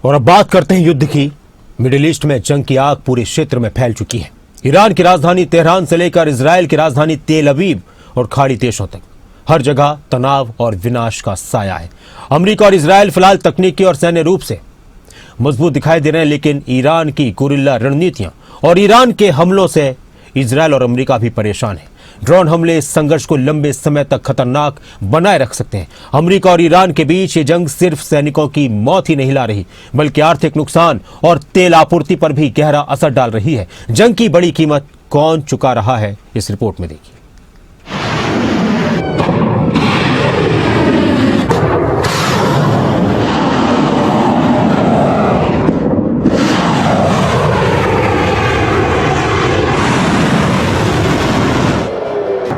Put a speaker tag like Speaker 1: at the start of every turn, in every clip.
Speaker 1: और अब बात करते हैं युद्ध की। मिडिल ईस्ट में जंग की आग पूरे क्षेत्र में फैल चुकी है। ईरान की राजधानी तेहरान से लेकर इजराइल की राजधानी तेल अवीव और खाड़ी देशों तक हर जगह तनाव और विनाश का साया है। अमेरिका और इजराइल फिलहाल तकनीकी और सैन्य रूप से मजबूत दिखाई दे रहे हैं, लेकिन ईरान की गुरिल्ला रणनीतियां और ईरान के हमलों से इजराइल और अमेरिका भी परेशान है। ड्रोन हमले इस संघर्ष को लंबे समय तक खतरनाक बनाए रख सकते हैं। अमेरिका और ईरान के बीच ये जंग सिर्फ सैनिकों की मौत ही नहीं ला रही, बल्कि आर्थिक नुकसान और तेल आपूर्ति पर भी गहरा असर डाल रही है। जंग की बड़ी कीमत कौन चुका रहा है, इस रिपोर्ट में देखिए।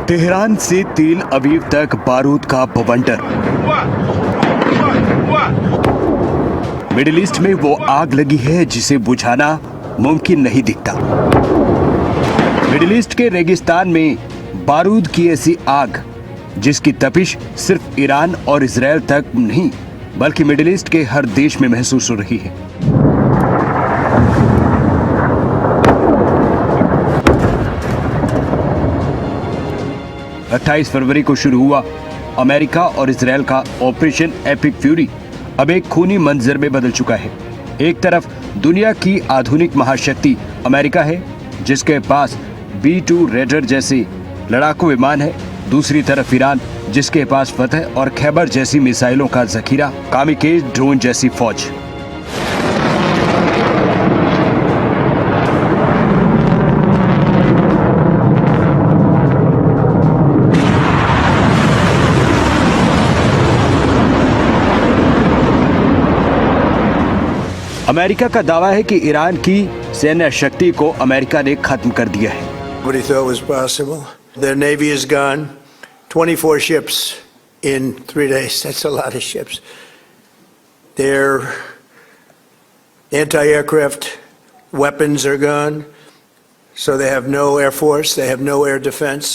Speaker 2: तेहरान से तेल अवीव तक बारूद का बवंडर। मिडिल ईस्ट में वो आग लगी है जिसे बुझाना मुमकिन नहीं दिखता। मिडिल ईस्ट के रेगिस्तान में बारूद की ऐसी आग जिसकी तपिश सिर्फ ईरान और इजराइल तक नहीं बल्कि मिडिल ईस्ट के हर देश में महसूस हो रही है। अट्ठाईस फरवरी को शुरू हुआ अमेरिका और इजराइल का ऑपरेशन एपिक फ्यूरी अब एक खूनी मंजर में बदल चुका है। एक तरफ दुनिया की आधुनिक महाशक्ति अमेरिका है जिसके पास B-2 रेडर जैसे लड़ाकू विमान है। दूसरी तरफ ईरान जिसके पास फतह और खैबर जैसी मिसाइलों का जखीरा, कामिकेज ड्रोन जैसी फौज। अमेरिका का दावा है कि ईरान की सैन्य शक्ति को अमेरिका ने खत्म कर दिया है।
Speaker 3: Nobody thought was possible. Their navy is gone. 24 ships in 3 days. That's a lot of ships. Their anti-aircraft weapons are gone. So they have no air force. They have no air defense.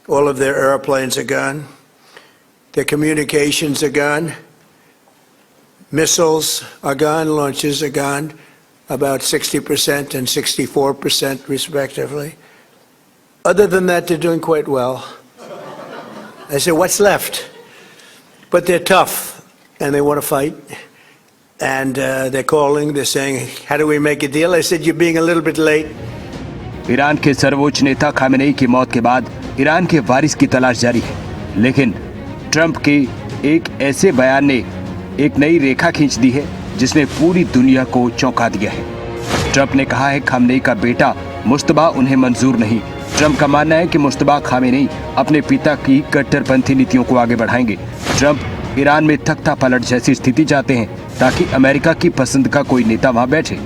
Speaker 3: All of their airplanes are gone. Their communications are gone. Missiles are gone, launches are gone, about 60% and 64% respectively. Other than that, they're doing quite well. I said, what's left? But they're tough and they want to fight. And they're calling, they're saying, how do we make a deal? I said, you're being a little bit late.
Speaker 2: Iran के सर्वोच्च नेता Khamenei की मौत के बाद Iran के वारिस की तलाश जारी है, लेकिन ट्रंप के एक ऐसे बयान ने एक नई रेखा खींच दी है जिसने पूरी दुनिया को चौंका दिया है। ट्रंप ने कहा है खामेनेई का बेटा मुस्तबा उन्हें मंजूर नहीं। ट्रंप का मानना है कि मुस्तबा खामेनेई अपने पिता की कट्टरपंथी नीतियों को आगे बढ़ाएंगे। ट्रंप ईरान में तख्ता पलट जैसी स्थिति चाहते हैं ताकि अमेरिका की पसंद का कोई नेता वहां बैठे।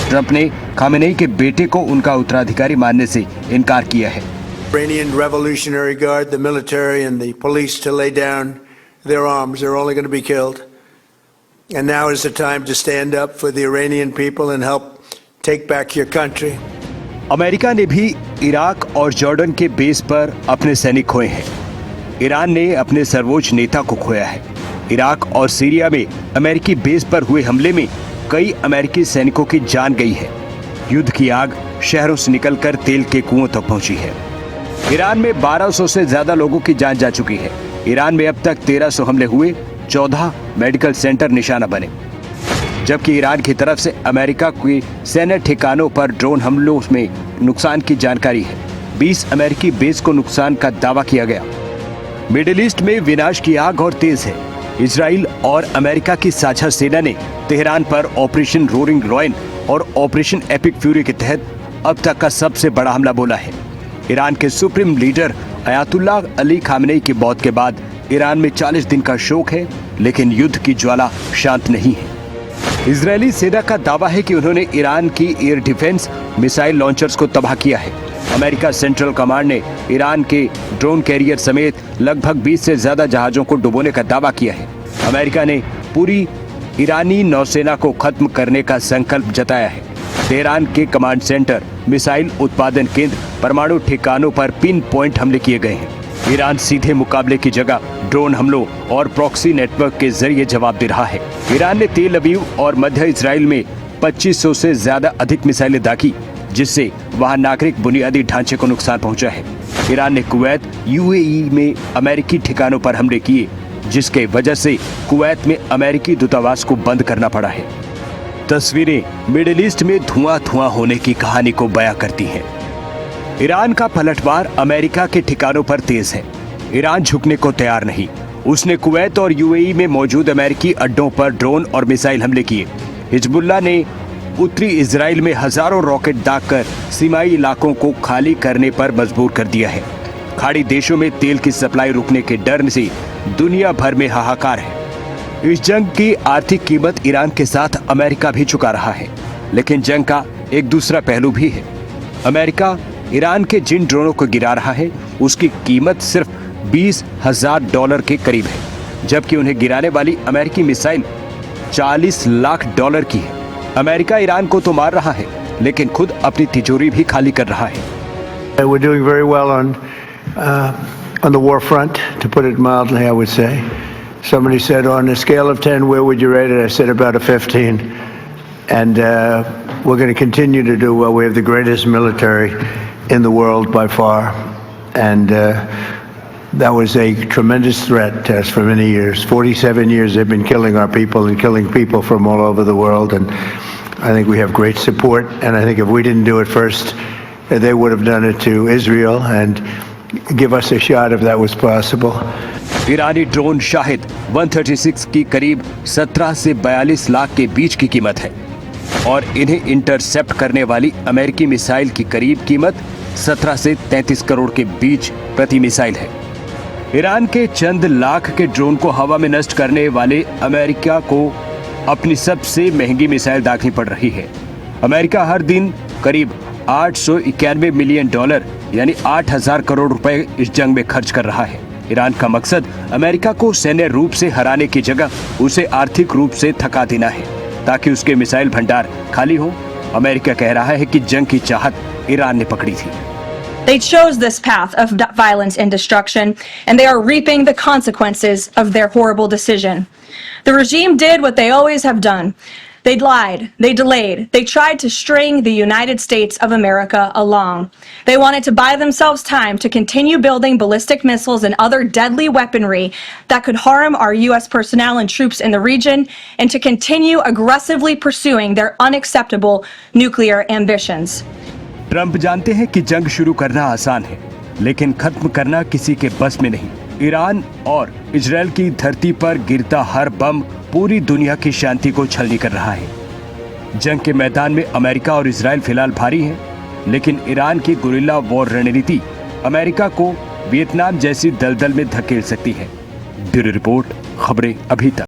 Speaker 2: ट्रंप ने खामेनेई के बेटे को उनका उत्तराधिकारी मानने से इनकार किया है।
Speaker 3: Iranian Revolutionary Guard, the military and the police to lay down their arms. They're only going to be killed. And now is the time to stand up for the Iranian people and help take back your country.
Speaker 2: America ने भी Iraq और Jordan के base पर अपने सैनिक खोए हैं। Iran ने अपने सर्वोच्च नेता को खोया है। इराक और सीरिया में अमेरिकी बेस पर हुए हमले में कई अमेरिकी सैनिकों की जान गई है। युद्ध की आग शहरों से निकलकर तेल के कुओं तक पहुंची है। ईरान में 1200 से ज्यादा लोगों की जान जा चुकी है। ईरान में अब तक 1300 हमले हुए, 14 मेडिकल सेंटर निशाना बने, जबकि ईरान की तरफ से अमेरिका के सैन्य ठिकानों पर ड्रोन हमलों में नुकसान की जानकारी है। 20 अमेरिकी बेस को नुकसान का दावा किया गया। मिडिल ईस्ट में विनाश की आग और तेज है। इजराइल और अमेरिका की साझा सेना ने तेहरान पर ऑपरेशन रोरिंग लॉयन और ऑपरेशन एपिक फ्यूरी के तहत अब तक का सबसे बड़ा हमला बोला है। ईरान के supreme leader Ayatollah Ali Khamenei की मौत के बाद ईरान में 40 दिन का शोक है, लेकिन युद्ध की ज्वाला शांत नहीं है। इजरायली सेना का दावा है कि उन्होंने ईरान की एयर डिफेंस मिसाइल लॉन्चर्स को तबाह किया है। अमेरिका सेंट्रल कमांड ने ईरान के ड्रोन कैरियर समेत लगभग 20 से ज्यादा जहाजों को डुबोने का दावा किया है। अमेरिका ने पूरी ईरानी नौसेना को खत्म करने का संकल्प जताया है। तेहरान के कमांड सेंटर, मिसाइल उत्पादन केंद्र, परमाणु ठिकानों पर पिन पॉइंट हमले किए गए हैं। ईरान सीधे मुकाबले की जगह ड्रोन हमलों और प्रॉक्सी नेटवर्क के जरिए जवाब दे रहा है। ईरान ने तेल अवीव और मध्य इजराइल में 2500 से ज्यादा अधिक मिसाइलें दागी, जिससे वहां नागरिक बुनियादी ढांचे को नुकसान पहुंचा है। ईरान ने कुवैत, यूएई में अमेरिकी ठिकानों पर हमले किए, जिसके वजह से कुवैत में अमेरिकी दूतावास को बंद करना पड़ा है। तस्वीरें मिडिल ईस्ट में धुआं होने की कहानी को बयां करती हैं। ईरान का पलटवार अमेरिका के ठिकानों पर तेज है। ईरान झुकने को तैयार नहीं। उसने कुवैत और यूएई में मौजूद अमेरिकी अड्डों पर ड्रोन और मिसाइल हमले किए। हिजबुल्लाह ने उत्तरी इजराइल में हजारों रॉकेट दागकर सीमाई इलाकों को खाली करने पर मजबूर कर दिया है। खाड़ी देशों में तेल की सप्लाई रुकने के डर से दुनिया भर में हाहाकार है। इस जंग की आर्थिक कीमत ईरान के साथ अमेरिका भी चुका रहा है, लेकिन जंग का एक दूसरा पहलू भी है। अमेरिका ईरान के जिन ड्रोनों को गिरा रहा है, उसकी कीमत सिर्फ $20,000 के करीब है, जबकि उन्हें गिराने वाली अमेरिकी मिसाइल $40 लाख की है। अमेरिका ईरान को तो मार रहा है, लेकिन खुद अपनी तिजोरी भी खाली कर रहा है।
Speaker 3: We're doing very well on the war front, to put it mildly, I would say. Somebody said, on a scale of 10, where would you rate it? I said about a 15. And we're going to continue to do well. We have the greatest military in the world by far. And that was a tremendous threat to us for many years. 47 years they've been killing our people and killing people from all over the world. And I think we have great support. And I think if we didn't do it first, they would have done it to Israel and give us a shot if that was possible.
Speaker 2: Irani drone Shahid 136 की करीब 17 से 42 लाख के बीच की कीमत है और इन्हें intercept करने वाली अमेरिकी मिसाइल की करीब कीमत 17 से 33 करोड़ के बीच प्रति मिसाइल है। ईरान के चंद लाख के ड्रोन को हवा में नष्ट करने वाले अमेरिका को अपनी सबसे महंगी मिसाइल दागनी पड़ रही है। अमेरिका हर दिन करीब $891 मिलियन यानी 8,000 करोड़ रुपए इस जंग में खर्च कर रहा है। ईरान का मकसद अमेरिका को सैन्य रूप से हराने की जगह उसे आर्थिक रूप से थका देना है, ताकि उसके मिसाइल भंडार खाली हो। अमेरिका कह रहा है कि जंग की चाहत ईरान ने पकड़ी थी।
Speaker 4: They chose this path of violence and destruction, and they are reaping the consequences of their horrible decision. The regime did what they always have done. They lied, they delayed, they tried to string the United States of America along. They wanted to buy themselves time to continue building ballistic missiles and other deadly weaponry that could harm our U.S. personnel and troops in the region, and to continue aggressively pursuing their unacceptable nuclear ambitions.
Speaker 2: Trump जानते हैं कि जंग शुरू करना आसान है, लेकिन खत्म करना किसी के बस में नहीं। ईरान और इजराइल की धरती पर गिरता हर बम पूरी दुनिया की शांति को छलनी कर रहा है। जंग के मैदान में अमेरिका और इजराइल फिलहाल भारी हैं, लेकिन ईरान की गुरिल्ला वॉर रणनीति अमेरिका को वियतनाम जैसी दलदल में धकेल सकती है। ब्यूरो रिपोर्ट, खबरें अभी तक।